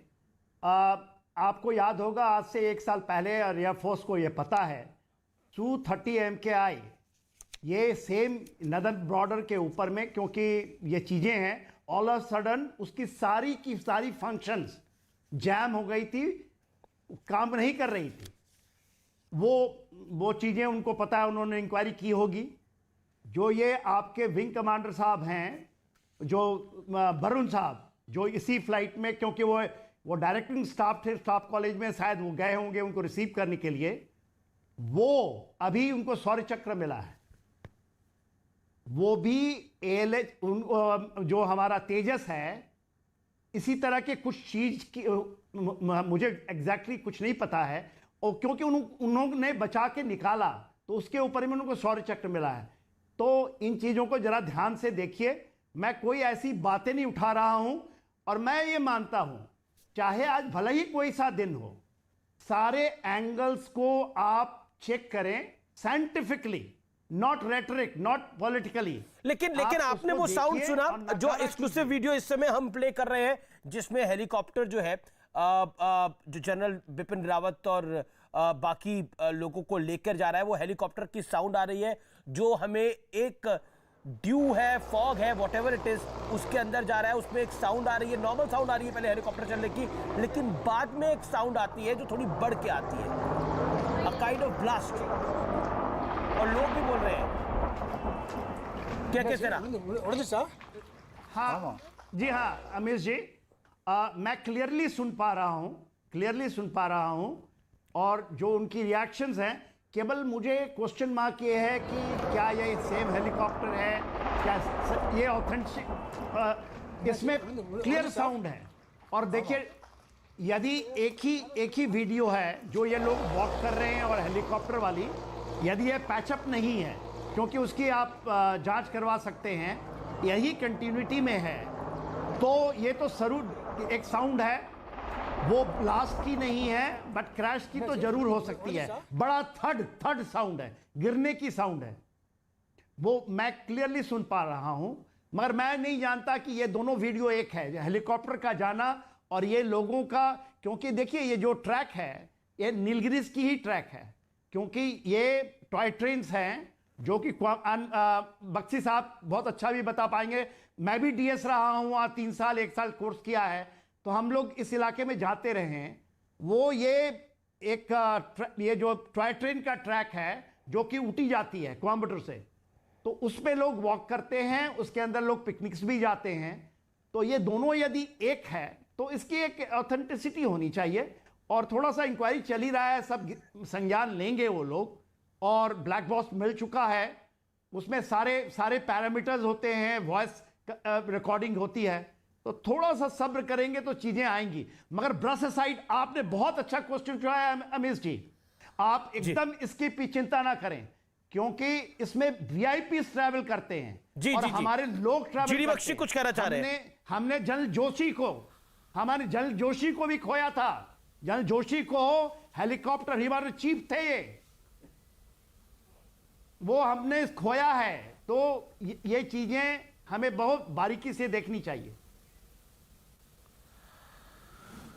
G: आपको याद होगा आज से 1 साल पहले एयरफोर्स को यह पता है Su-30 MKI ये सेम नदन बॉर्डर के ऊपर में, क्योंकि ये चीज़ें हैं, ऑल ऑफ सडन उसकी सारी की सारी फंक्शंस जैम हो गई थी, काम नहीं कर रही थी। वो चीज़ें उनको पता है, उन्होंने इंक्वायरी की होगी। जो ये आपके विंग कमांडर साहब हैं, जो वरुण साहब, जो इसी फ्लाइट में, क्योंकि वो डायरेक्टिंग स्टाफ थे स्टाफ कॉलेज में, शायद वो गए होंगे उनको रिसीव करने के लिए। वो अभी उनको शौर्य चक्र मिला है। वो भी ALH, जो हमारा तेजस है, इसी तरह के कुछ चीज की मुझे एग्जैक्टली कुछ नहीं पता है, और क्योंकि उन्होंने बचा के निकाला तो उसके ऊपर में उनको शौर्य चक्र मिला है। तो इन चीजों को जरा ध्यान से देखिए। मैं कोई ऐसी बातें नहीं उठा रहा हूं, और मैं ये मानता हूं चाहे आज भले ही कोई सा दिन हो, सारे एंगल्स को आप चेक करें scientifically, not rhetoric, not politically.
A: लेकिन आपने वो साउंड सुना जो एक्सक्लूसिव वीडियो इस समय हम प्ले कर रहे हैं, जिसमें हेलीकॉप्टर जो है जो जनरल बिपिन रावत और बाकी लोगों को लेकर जा रहा है, वो हेलीकॉप्टर की साउंड आ रही है जो हमें एक ड्यू है, फॉग है, व्हाटएवर इट इज, उसके अंदर जा रहा है। उसमें एक साउंड आ रही है, नॉर्मल साउंड आ रही है पहले हेलीकॉप्टर चलने की, लेकिन बाद में एक साउंड आती है जो थोड़ी बढ़ के आती है, अ काइंड ऑफ ब्लास्ट। और लोग भी बोल रहे हैं क्या कहते हैं?
G: हाँ जी, हाँ अमीर जी, मैं क्लियरली सुन पा रहा हूं, और जो उनकी रिएक्शंस हैं, केवल मुझे क्वेश्चन मार्क ये है कि क्या ये सेम हेलीकॉप्टर है, क्या ये ऑथेंटिक, इसमें क्लियर साउंड है। और देखिए यदि एक ही वीडियो है जो ये लोग वॉक कर रहे हैं और हेलीकॉप्टर वाली, यदि ये पैचअप नहीं है, क्योंकि उसकी आप जांच करवा सकते हैं, यही कंटिन्यूटी में है, तो ये तो जरूर एक साउंड है, वो ब्लास्ट की नहीं है, बट क्रैश की तो जरूर हो सकती है। बड़ा थर्ड साउंड है, गिरने की साउंड है, वो मैं क्लियरली सुन पा रहा हूं। मगर मैं नहीं जानता कि ये दोनों वीडियो एक है, हेलीकॉप्टर का जाना और ये लोगों का, क्योंकि देखिए ये जो ट्रैक है ये नीलगिरीज की ही ट्रैक है, क्योंकि ये टॉय ट्रेन्स हैं जो कि बख्शी साहब बहुत अच्छा भी बता पाएंगे। मैं भी डीएस रहा हूं, 3 साल 1 साल कोर्स किया है, तो हम लोग इस इलाके में जाते रहे हैं। वो ये जो टॉय ट्रेन का ट्रैक है जो कि ऊटी जाती है कोयम्बटूर से, तो उस पे लोग वॉक करते हैं, उसके अंदर लोग पिकनिक्स भी जाते हैं। तो ये दोनों यदि एक है तो इसकी एक ऑथेंटिसिटी होनी चाहिए, और थोड़ा सा इंक्वायरी चल ही रहा है, सब संज्ञान लेंगे वो लोग, और ब्लैक बॉक्स मिल चुका है, उसमें सारे पैरामीटर्स होते हैं, वॉइस रिकॉर्डिंग होती है, तो थोड़ा सा सब्र करेंगे तो चीजें आएंगी। मगर ब्रश असाइड, आपने बहुत अच्छा क्वेश्चन किया है अमीश जी, आप एकदम इसकी चिंता ना करें, क्योंकि इसमें वीआईपी ट्रैवल करते हैं और हमारे लोग ट्रैवल करते हैं।
A: बख्शी कुछ कहना चाह रहे हैं।
G: हमने हमारे जनरल जोशी को भी खोया था। जनरल जोशी को हेलीकॉप्टर हमारे चीफ थे, वो हमने खोया है। तो ये चीजें हमें बहुत बारीकी से देखनी चाहिए।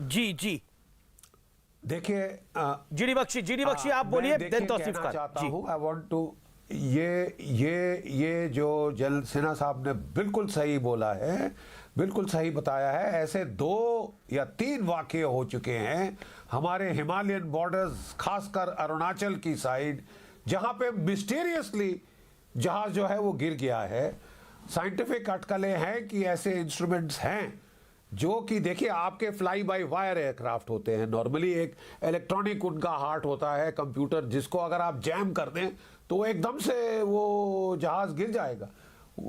A: जी
J: देखिए
A: जीडी बख्शी आप बोलिए, देन तौसीफ खान।
J: चाहता हूं, आई वांट टू, ये जो जल सेना साहब ने बिल्कुल सही बोला है, बिल्कुल सही बताया है। ऐसे 2 या 3 वाकये हो चुके हैं हमारे हिमालयन बॉर्डर्स, खासकर अरुणाचल की साइड, जहां पे मिस्टीरियसली जहाज जो है वो गिर गया है। साइंटिफिक अटकलें हैं कि ऐसे इंस्ट्रूमेंट्स हैं जो कि देखिए, आपके फ्लाई बाय वायर एयरक्राफ्ट होते हैं, नॉर्मली एक इलेक्ट्रॉनिक उनका हार्ट होता है, कंप्यूटर, जिसको अगर आप जैम कर दें तो एकदम से वो जहाज गिर जाएगा।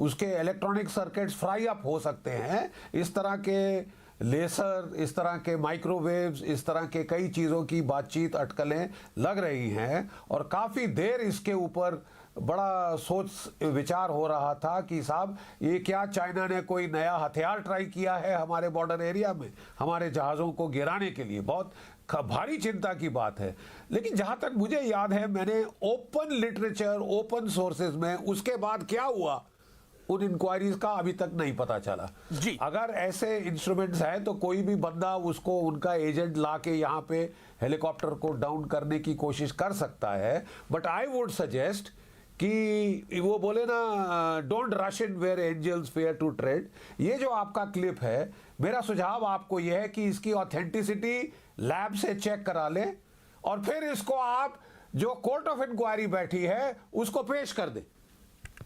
J: उसके इलेक्ट्रॉनिक सर्किट्स फ्राई अप हो सकते हैं। इस तरह के लेसर, इस तरह के माइक्रोवेव्स, इस तरह के कई चीज़ों की बातचीत, अटकलें लग रही हैं, और काफ़ी देर इसके ऊपर बड़ा सोच विचार हो रहा था कि साहब ये क्या चाइना ने कोई नया हथियार ट्राई किया है हमारे बॉर्डर एरिया में हमारे जहाज़ों को गिराने के लिए। बहुत भारी चिंता की बात है। लेकिन जहां तक मुझे याद है, मैंने ओपन लिटरेचर, ओपन सोर्सेज में उसके बाद क्या हुआ उन इंक्वायरीज का अभी तक नहीं पता चला।
A: जी।
J: अगर ऐसे इंस्ट्रूमेंट्स हैं तो कोई भी बंदा उसको, उनका एजेंट ला के यहाँ पे हेलीकॉप्टर को डाउन करने की कोशिश कर सकता है। बट आई वुड सजेस्ट कि वो बोले ना, don't rush in where angels fear to tread. ये जो आपका क्लिप है, मेरा सुझाव आपको यह है कि इसकी ऑथेंटिसिटी लैब से चेक करा लें, और फिर इसको आप जो कोर्ट ऑफ इंक्वायरी बैठी है उसको पेश कर दें।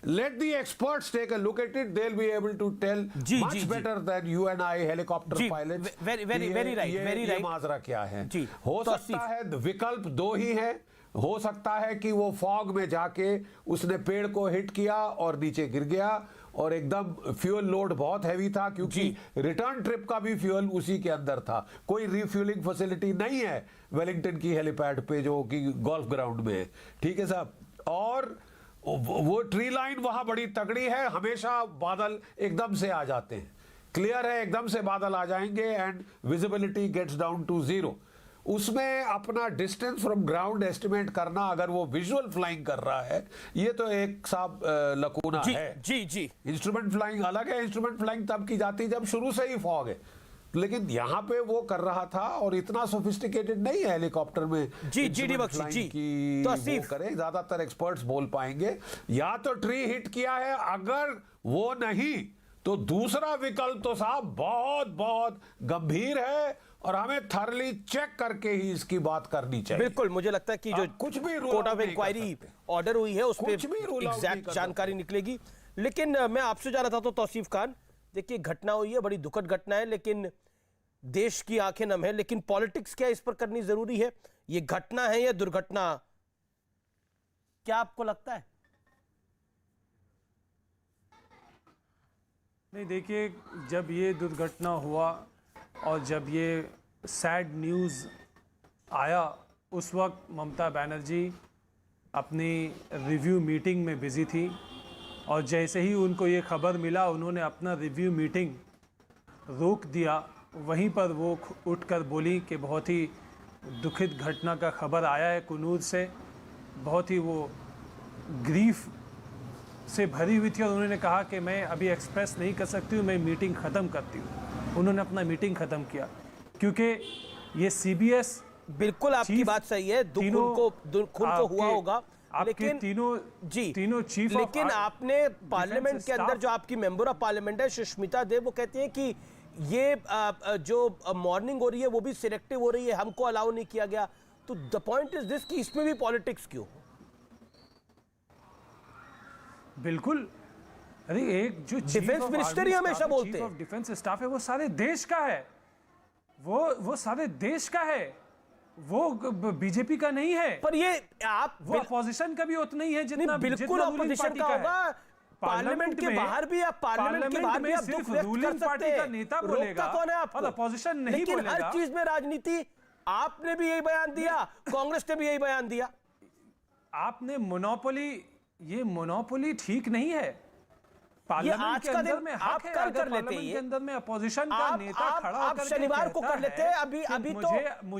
J: Let the experts take a look at it. They'll be able to tell much better than you and I, helicopter pilots.
A: Very right.
J: ये माजरा क्या है? हो सकता है विकल्प 2 ही है। हो सकता है कि वो फॉग में जाके उसने पेड़ को हिट किया और नीचे गिर गया, और एकदम फ्यूल लोड बहुत हैवी था, क्योंकि रिटर्न ट्रिप का भी फ्यूल उसी के अंदर था। कोई रिफ्यूलिंग फैसिलिटी नहीं है वेलिंगटन की हेलीपैड पे, जो कि गोल्फ ग्राउंड में है। ठीक है साहब। और वो ट्री लाइन वहां बड़ी तगड़ी है, हमेशा बादल एकदम से आ जाते हैं, क्लियर है, एकदम से बादल आ जाएंगे and visibility gets down to 0। उसमें अपना डिस्टेंस फ्रॉम ग्राउंड एस्टिमेट करना, अगर वो विजुअल फ्लाइंग कर रहा है, ये तो एक साहब लकूना है।
A: जी
J: इंस्ट्रूमेंट फ्लाइंग अलग है। इंस्ट्रूमेंट फ्लाइंग तब की जाती है जब शुरू से ही फॉग है, लेकिन यहां पे वो कर रहा था, और इतना सोफिस्टिकेटेड नहीं है हेलीकॉप्टर में।
A: जी बख्शी की
J: वो करे, ज्यादातर एक्सपर्ट्स बोल पाएंगे। या तो ट्री हिट किया है, अगर वो नहीं तो दूसरा विकल्प तो साहब बहुत बहुत गंभीर है, और हमें थरली चेक करके ही इसकी बात करनी चाहिए।
A: बिल्कुल, मुझे लगता है कि जो
J: कुछ भी
A: कोर्ट ऑफ इंक्वायरी ऑर्डर हुई है उस पर एग्जैक्ट जानकारी निकलेगी। लेकिन मैं आपसे जा रहा था तो तौसीफ खान, देखिए घटना हुई है, बड़ी दुखद घटना है, लेकिन देश की आंखें नम है, लेकिन पॉलिटिक्स क्या इस पर करनी जरूरी है? ये घटना है या दुर्घटना, क्या आपको लगता है?
L: नहीं, देखिए, जब ये दुर्घटना हुआ और जब ये सैड न्यूज़ आया उस वक्त ममता बनर्जी अपनी रिव्यू मीटिंग में बिजी थी, और जैसे ही उनको ये खबर मिला उन्होंने अपना रिव्यू मीटिंग रोक दिया। वहीं पर वो उठकर बोली कि बहुत ही दुखित घटना का खबर आया है कन्नौज से। बहुत ही वो ग्रीफ से भरी हुई थी और उन्होंने कहा कि मैं अभी एक्सप्रेस नहीं कर सकती हूँ, मैं मीटिंग ख़त्म करती हूँ। उन्होंने अपना मीटिंग ख़त्म किया क्योंकि ये CBS
A: बिल्कुल आपकी बात सही है, दुख उनको हुआ होगा, लेकिन
L: तीनों चीफ,
A: लेकिन आपने पार्लियामेंट के अंदर जो आपकी मेंबर ऑफ पार्लियामेंट है सुष्मिता देव, वो कहती हैं कि ये जो मॉर्निंग हो रही है वो भी सिलेक्टिव हो रही है, हमको अलाउ नहीं किया गया। तो द पॉइंट इज दिस कि इसमें भी पॉलिटिक्स क्यों?
L: बिल्कुल, अरे एक जो
A: डिफेंस मिनिस्टर ही हमेशा बोलते हैं,
L: डिफेंस स्टाफ है, वो सारे देश का है, वो सारे देश का है, वो बीजेपी का नहीं है।
A: पर ये
L: वो अपोजिशन का भी उतना ही है जितना
A: बिल्कुल अपोजिशन का होगा। पार्लियामेंट के बाहर भी आप पार्लियामेंट के बाहर भी आप दुख व्यक्त कर सकते हैं,
L: नेता बोलेगा
A: कौन है आपको?
L: और अपोजिशन नहीं
A: लेकिन
L: बोलेगा।
A: हर चीज में राजनीति, आपने भी यही बयान दिया, कांग्रेस ने भी यही बयान दिया।
L: आपने मोनोपोली, ये मोनोपोली ठीक नहीं है। पार्लियामेंट के अंदर में
A: आप कल कर लेते हैं,
L: के अंदर में अपोजिशन का नेता खड़ा
A: आप शनिवार को कर लेते हैं। अभी तो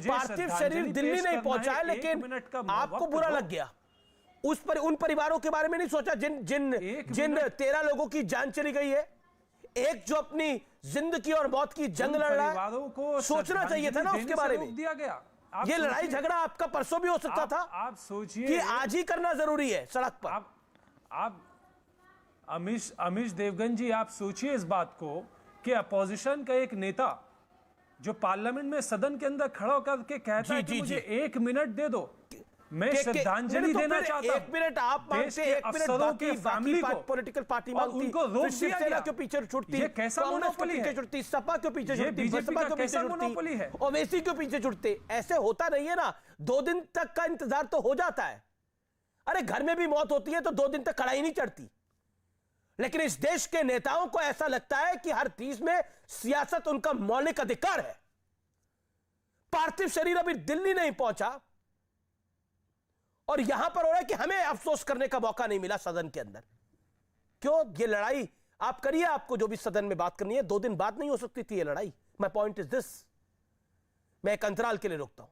A: पार्थिव शरीर दिल्ली नहीं पहुंचा है, लेकिन आपको बुरा लग गया। उन परिवारों के बारे में नहीं सोचा जिन 13 लोगों की जान चली गई है, एक जो अपनी जिंदगी और मौत की जंग लड़ रहा है। सोचना चाहिए था ना उसके बारे में।
L: दिया गया।
A: ये लड़ाई झगड़ा आपका परसों भी हो सकता था।
L: आप सोचिए
A: कि आज ही करना जरूरी है सड़क पर।
L: आप अमीश देवगन जी, आप सोचिए इस बात को कि अपोजिशन का एक नेता जो पार्लियामेंट में सदन के अंदर खड़ा होकर के कहता है कि मुझे 1 मिनट दे दो, मैं श्रद्धांजलि देना चाहता हूं।
A: 1 मिनट आप मांगते, 1 मिनट बाकी पॉलिटिकल पार्टी मांगती,
L: उनको रोक दिया गया।
A: क्यों पीछे छुटती,
L: ये कैसा मोनोपोली है?
A: छुटती, सपा क्यों पीछे छुटती,
L: बसपा क्यों पीछे छुटती,
A: ओवैसी क्यों पीछे छुटते? ऐसे होता नहीं है ना। 2 दिन तक का इंतजार तो हो जाता है। अरे घर में भी मौत होती है तो 2 दिन तक कड़ाई नहीं चढ़ती। लेकिन इस देश के नेताओं को ऐसा लगता है कि हर चीज में सियासत उनका मौलिक अधिकार है। पार्थिव शरीर अभी दिल्ली नहीं पहुंचा और यहां पर हो रहा है कि हमें अफसोस करने का मौका नहीं मिला सदन के अंदर। क्यों? ये लड़ाई आप करिए, आपको जो भी सदन में बात करनी है, 2 दिन बाद नहीं हो सकती थी ये लड़ाई। My point is this. मैं एक अंतराल के लिए रोकता हूं।